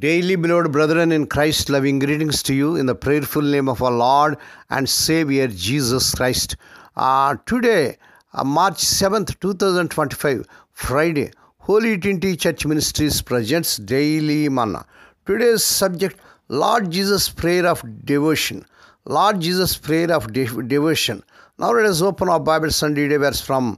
Daily, beloved brethren in Christ, loving greetings to you in the prayerful name of our Lord and Savior Jesus Christ. Today, March 7th, 2025, Friday, Holy Trinity Church Ministries presents Daily Manna. Today's subject, Lord Jesus' Prayer of Devotion. Lord Jesus' Prayer of Devotion. Now let us open our Bibles and read a verse from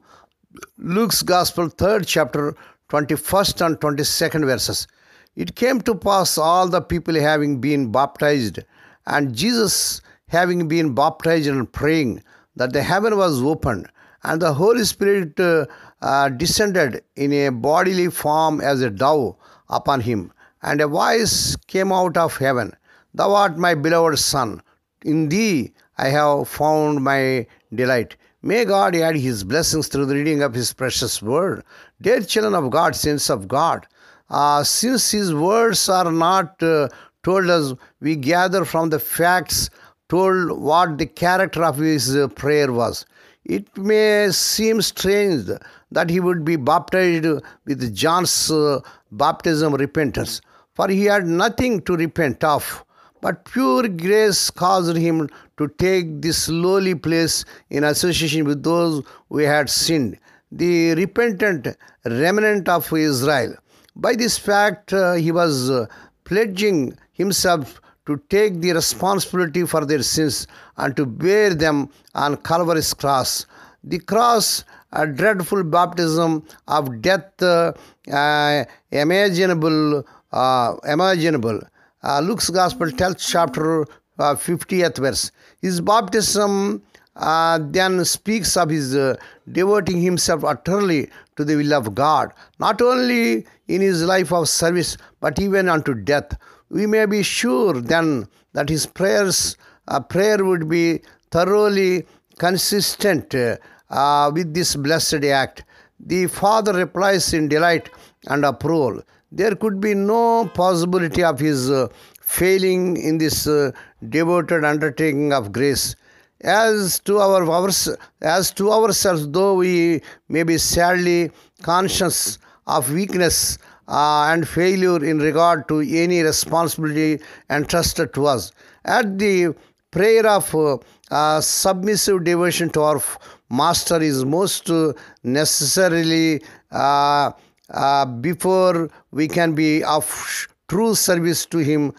Luke's Gospel, 3rd chapter, 21st and 22nd verses. It came to pass, all the people having been baptized, and Jesus having been baptized and praying, that the heaven was opened, and the Holy Spirit descended in a bodily form as a dove upon him. And a voice came out of heaven, "Thou art my beloved Son, in thee I have found my delight." May God add His blessings through the reading of His precious word. Dear children of God, saints of God, since His words are not told us, we gather from the facts told what the character of His prayer was. It may seem strange that He would be baptized with John's baptism repentance, for He had nothing to repent of. But pure grace caused Him to take this lowly place in association with those who had sinned, the repentant remnant of Israel. By this fact, He was pledging Himself to take the responsibility for their sins and to bear them on Calvary's cross. The cross, a dreadful baptism of death, imaginable. Luke's Gospel, 10th chapter, 50th verse. His baptism then speaks of His devoting Himself utterly to the will of God, not only in His life of service, but even unto death. We may be sure then that His prayer would be thoroughly consistent with this blessed act. The Father replies in delight and approval. There could be no possibility of His failing in this devoted undertaking of grace. As to ourselves, though we may be sadly conscious of weakness and failure in regard to any responsibility entrusted to us, at the prayer of submissive devotion to our Master is most necessarily before we can be of true service to him.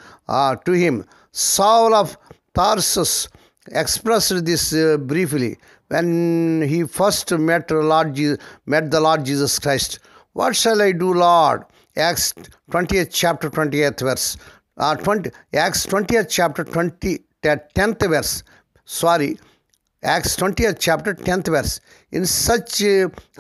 Saul of Tarsus expressed this briefly when he first met the Lord Jesus Christ. "What shall I do, Lord?" Acts 20th chapter 20th verse. Acts 20th chapter 10th verse. Acts 20th chapter 10th verse. In such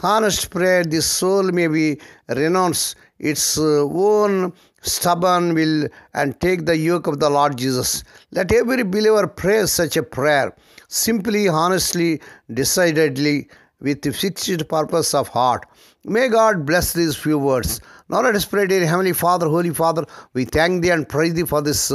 honest prayer, the soul may be renounce its own stubborn will and take the yoke of the Lord Jesus. Let every believer pray such a prayer, simply, honestly, decidedly, with fixed purpose of heart. May God bless these few words. Now let us pray. Dear Heavenly Father, Holy Father, we thank Thee and praise Thee for this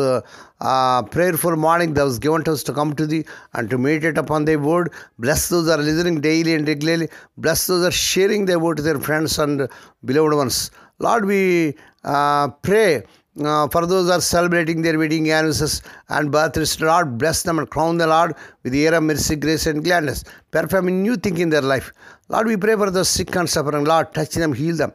prayerful morning that was given to us to come to Thee and to meditate upon Thy word. Bless those that are listening daily and regularly. Bless those that are sharing Thy word to their friends and beloved ones. Lord, we pray for those that are celebrating their wedding anniversaries and birthdays. Lord, bless them and crown the Lord with the air of mercy, grace, and gladness. Perform a new thing in their life. Lord, we pray for the sick and suffering. Lord, touch them, heal them.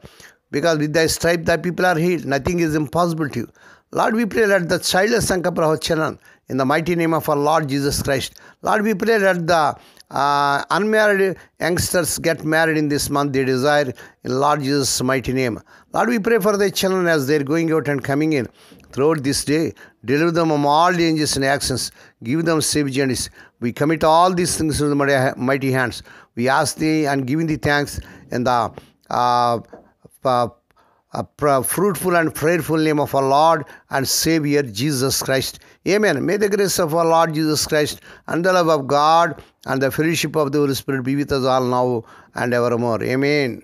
Because with Thy stripe, Thy people are healed. Nothing is impossible to You. Lord, we pray that the childless and couple of children, in the mighty name of our Lord Jesus Christ. Lord, we pray that the unmarried youngsters get married in this month. They desire in Lord Jesus' mighty name. Lord, we pray for the children as they're going out and coming in throughout this day. Deliver them from all dangers and actions. Give them safe journeys. We commit all these things to the mighty hands. We ask Thee and giving Thee thanks in the fruitful and prayerful name of our Lord and Savior Jesus Christ. Amen. May the grace of our Lord Jesus Christ and the love of God and the fellowship of the Holy Spirit be with us all now and evermore. Amen.